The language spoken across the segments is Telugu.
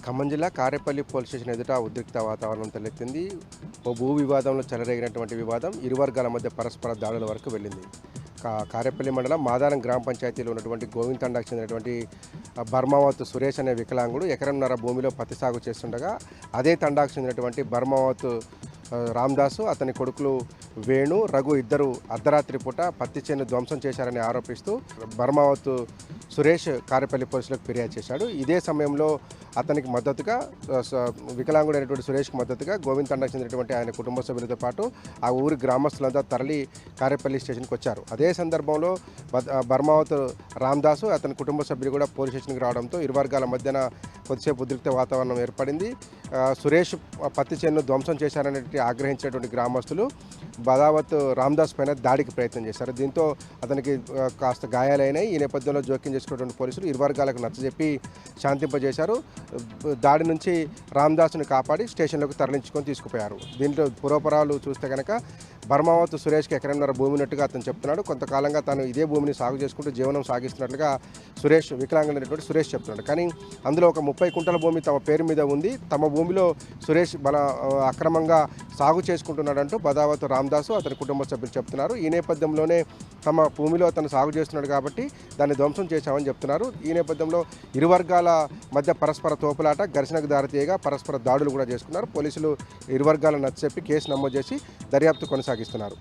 ఖమ్మం జిల్లా కారేపల్లి పోలీస్ స్టేషన్ ఎదుట ఉద్రిక్త వాతావరణం తలెత్తింది. ఓ భూ వివాదంలో చెలరేగినటువంటి వివాదం ఇరు వర్గాల మధ్య పరస్పర దాడుల వరకు వెళ్ళింది. కారేపల్లి మండలం మాదారం గ్రామ పంచాయతీలో ఉన్నటువంటి గోవింద్ తండాకు చెందినటువంటి బర్మావత్ సురేష్ అనే వికలాంగుడు ఎకరంన్నర భూమిలో పత్తి సాగు చేస్తుండగా అదే తండాకు చెందినటువంటి బర్మావత్ రామ్దాసు, అతని కొడుకులు వేణు, రఘు ఇద్దరు అర్ధరాత్రి పూట పత్తి చేను ధ్వంసం చేశారని ఆరోపిస్తూ బర్మావత్ సురేష్ కారేపల్లి పోలీసులకు ఫిర్యాదు చేశాడు. ఇదే సమయంలో అతనికి మద్దతుగా వికలాంగుడైనటువంటి సురేష్కి మద్దతుగా గోవింద్ తండాకు చెందినటువంటి ఆయన కుటుంబ సభ్యులతో పాటు ఆ ఊరి గ్రామస్తులంతా తరలి కారేపల్లి స్టేషన్కి వచ్చారు. అదే సందర్భంలో బర్మావత్ రామ్దాసు, అతని కుటుంబ సభ్యులు కూడా పోలీస్ స్టేషన్కి రావడంతో ఇరు వర్గాల మధ్యన కొద్దిసేపు ఉద్రిక్త వాతావరణం ఏర్పడింది. సురేష్ పత్తి చేను ధ్వంసం చేశారనే ఆగ్రహించినటువంటి గ్రామస్తులు బదావత్ రామ్దాస్ పైన దాడికి ప్రయత్నం చేశారు. దీంతో అతనికి కాస్త గాయాలైనాయి. ఈ నేపథ్యంలో జోక్యం చేసుకున్నటువంటి పోలీసులు ఇరు వర్గాలకు నచ్చజెప్పి శాంతింపజేశారు. దాడి నుంచి రామ్దాస్ని కాపాడి స్టేషన్లోకి తరలించుకొని తీసుకుపోయారు. దీంట్లో పూర్వపరాలు చూస్తే కనుక బర్మావత్ సురేష్కి ఎకరంన్నర భూమి ఉన్నట్టుగా అతను చెప్తున్నాడు. కొంతకాలంగా తాను ఇదే భూమిని సాగు చేసుకుంటూ జీవనం సాగిస్తున్నట్లుగా సురేష్, వికలాంగులైనటువంటి సురేష్ చెప్తున్నాడు. కానీ అందులో ఒక 30 కుంటల భూమి తమ పేరు మీద ఉంది. తమ భూమిలో సురేష్ అక్రమంగా సాగు చేసుకుంటున్నాడంటూ బదావత్ రామ్దాసు, అతని కుటుంబ సభ్యులు చెప్తున్నారు. ఈ నేపథ్యంలోనే తమ భూమిలో అతను సాగు చేస్తున్నాడు కాబట్టి దాన్ని ధ్వంసం చేశామని చెప్తున్నారు. ఈ నేపథ్యంలో ఇరు వర్గాల మధ్య పరస్పర తోపులాట, ఘర్షణకు దారితీయగా పరస్పర దాడులు కూడా చేసుకున్నారు. పోలీసులు ఇరు వర్గాలను నచ్చచెప్పి కేసు నమోదు చేసి దర్యాప్తు కొనసాగిస్తున్నారు.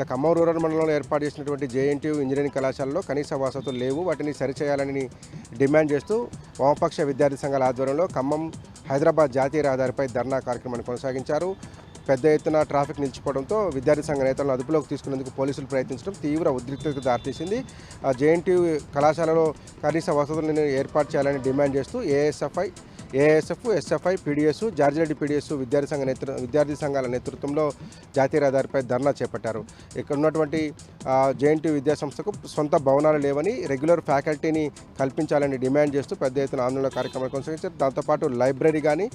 ఖమ్మం రూరల్ మండలంలో ఏర్పాటు చేసినటువంటి జేఎన్టీయూ ఇంజనీరింగ్ కళాశాలలో కనీస వసతులు లేవు, వాటిని సరిచేయాలని డిమాండ్ చేస్తూ వామపక్ష విద్యార్థి సంఘాల ఆధ్వర్యంలో ఖమ్మం హైదరాబాద్ జాతీయ రహదారిపై ధర్నా కార్యక్రమాన్ని కొనసాగించారు. పెద్ద ఎత్తున ట్రాఫిక్ నిలిచిపోవడంతో విద్యార్థి సంఘ నేతలను అదుపులోకి తీసుకునేందుకు పోలీసులు ప్రయత్నించడం తీవ్ర ఉద్రిక్తతకు దారితీసింది. జేఎన్టీయూ కళాశాలలో కనీస వసతులను ఏర్పాటు చేయాలని డిమాండ్ చేస్తూ ASF, SFI, PDS, George Reddy PDS విద్యార్థి సంఘాల నేతృత్వంలో జాతీయ రహదారిపై ధర్నా చేపట్టారు. ఇక్కడ ఉన్నటువంటి జేఎన్టీయూ విద్యాసంస్థకు సొంత భవనాలు లేవని, రెగ్యులర్ ఫ్యాకల్టీని కల్పించాలని డిమాండ్ చేస్తూ పెద్ద ఎత్తున ఆందోళన కార్యక్రమాలు కొనసాగించారు. దాంతోపాటు లైబ్రరీ కానీ,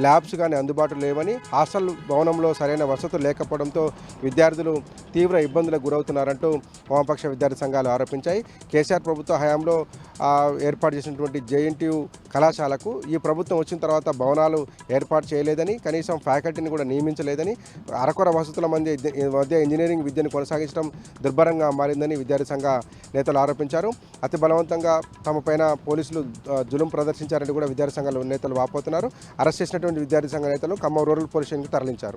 ల్యాబ్స్ కానీ అందుబాటులో లేవని, హాస్టల్ భవనంలో సరైన వసతులు లేకపోవడంతో విద్యార్థులు తీవ్ర ఇబ్బందులకు గురవుతున్నారంటూ వామపక్ష విద్యార్థి సంఘాలు ఆరోపించాయి. కేసీఆర్ ప్రభుత్వ హయాంలో ఏర్పాటు చేసినటువంటి జేఎన్టీయూ కళాశాలకు ఈ ప్రభుత్వం వచ్చిన తర్వాత భవనాలు ఏర్పాటు చేయలేదని, కనీసం ఫ్యాకల్టీని కూడా నియమించలేదని, అరకొర వసతుల మధ్య ఇంజనీరింగ్ విద్యను కొనసాగించడం దుర్భరంగా మారిందని విద్యార్థి సంఘ నేతలు ఆరోపించారు. అతి బలవంతంగా తమపైన పోలీసులు జులుం ప్రదర్శించారని కూడా విద్యార్థి సంఘాల నేతలు వాపోతున్నారు. అరెస్ట్ చేసినటువంటి విద్యార్థి సంఘ నేతలు ఖమ్మం రూరల్ పోలీస్ స్టేషన్కి తరలించారు.